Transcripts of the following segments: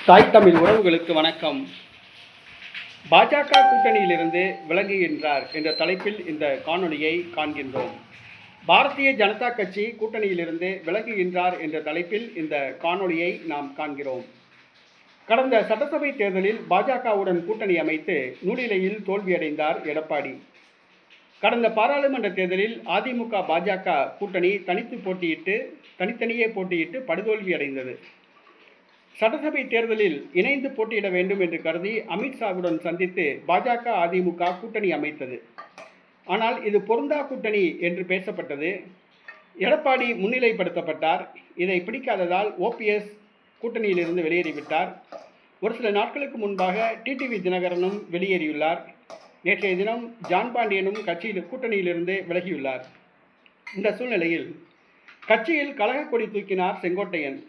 தாய் தமிழ் உறவுகளுக்கு வணக்கம். பாஜக கூட்டணியிலிருந்து விலகுகின்றார் என்ற தலைப்பில் இந்த காணொளியை காண்கின்றோம். பாரதிய ஜனதா கட்சி கூட்டணியிலிருந்து விலகுகின்றார் என்ற தலைப்பில் இந்த காணொளியை நாம் காண்கிறோம். கடந்த சட்டசபை தேர்தலில் பாஜகவுடன் கூட்டணி அமைத்து நூலிலையில் தோல்வியடைந்தார் எடப்பாடி. கடந்த பாராளுமன்ற தேர்தலில் அதிமுக பாஜக கூட்டணி தனித்தனியே போட்டியிட்டு படுதோல்வி அடைந்தது. சட்டசபை தேர்தலில் இணைந்து போட்டியிட வேண்டும் என்று கருதி அமித்ஷாவுடன் சந்தித்து பாஜக அதிமுக கூட்டணி அமைத்தது. ஆனால் இது பொருந்தா கூட்டணி என்று பேசப்பட்டது. எடப்பாடி முன்னிலைப்படுத்தப்பட்டார். இதை பிடிக்காததால் ஓபிஎஸ் கூட்டணியிலிருந்து வெளியேறிவிட்டார். ஒரு சில நாட்களுக்கு முன்பாக டிடிவி தினகரனும் வெளியேறியுள்ளார். நேற்றைய தினம் ஜான் பாண்டியனும் கூட்டணியிலிருந்து விலகியுள்ளார். இந்த சூழ்நிலையில் கட்சியில் கழக கொடி தூக்கினார் செங்கோட்டையன்.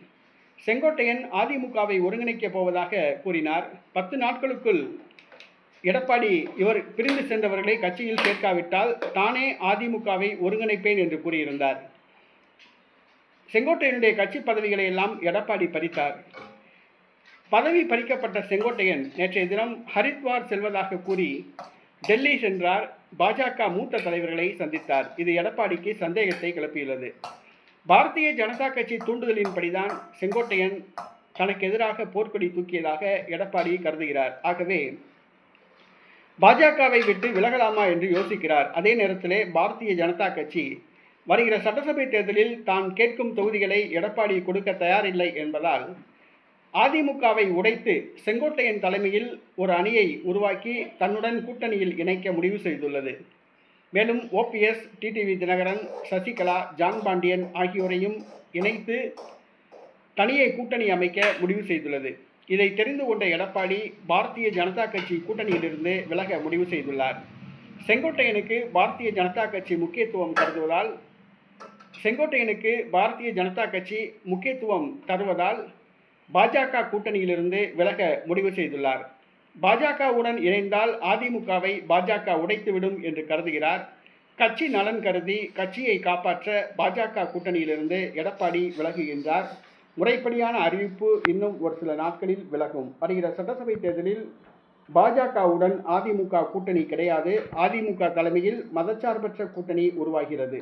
செங்கோட்டையன் அதிமுகவை ஒருங்கிணைக்கப் போவதாக கூறினார். 10 நாட்களுக்குள் எடப்பாடி இவர் பிரிந்து சென்றவர்களை கட்சியில் சேர்க்காவிட்டால் தானே அதிமுகவை ஒருங்கிணைப்பேன் என்று கூறியிருந்தார். செங்கோட்டையனுடைய கட்சி பதவிகளை எல்லாம் எடப்பாடி பறித்தார். பதவி பறிக்கப்பட்ட செங்கோட்டையன் நேற்றைய தினம் ஹரித்வார் செல்வதாக கூறி டெல்லி சென்றார். பாஜக மூத்த தலைவர்களை சந்தித்தார். இது எடப்பாடிக்கு சந்தேகத்தை கிளப்பியுள்ளது. பாரதிய ஜனதா கட்சி தூண்டுதலின்படிதான் செங்கோட்டையன் தனக்கு எதிராக போர்க்கொடி தூக்கியதாக எடப்பாடி கருதுகிறார். ஆகவே பாஜகவை விட்டு விலகலாமா என்று யோசிக்கிறார். அதே நேரத்திலே பாரதிய ஜனதா கட்சி வருகிற சட்டசபை தேர்தலில் தான் கேட்கும் தொகுதிகளை எடப்பாடி கொடுக்க தயாரில்லை என்பதால் அதிமுகவை உடைத்து செங்கோட்டையன் தலைமையில் ஒரு அணியை உருவாக்கி தன்னுடன் கூட்டணியில் இணைக்க முடிவு செய்துள்ளது. மேலும் ஓபிஎஸ், டிடிவி தினகரன், சசிகலா, ஜான் பாண்டியன் ஆகியோரையும் இணைத்து தனியே கூட்டணி அமைக்க முடிவு செய்துள்ளது. இதை தெரிந்து கொண்ட எடப்பாடி பாரதிய ஜனதா கட்சி கூட்டணியிலிருந்து விலக முடிவு செய்துள்ளார். செங்கோட்டையனுக்கு பாரதிய ஜனதா கட்சி முக்கியத்துவம் தருவதால் பாஜக கூட்டணியிலிருந்து விலக முடிவு செய்துள்ளார். பாஜகவுடன் இணைந்தால் அதிமுகவை பாஜக உடைத்துவிடும் என்று கருதுகிறார். கட்சி நலன் கருதி கட்சியை காப்பாற்ற பாஜக கூட்டணியிலிருந்து எடப்பாடி விலகுகின்றார். முறைப்படியான அறிவிப்பு இன்னும் ஒரு சில நாட்களில் விலகும். வருகிற சட்டசபை தேர்தலில் பாஜகவுடன் அதிமுக கூட்டணி கிடையாது. அதிமுக தலைமையில் மதச்சார்பற்ற கூட்டணி உருவாகிறது.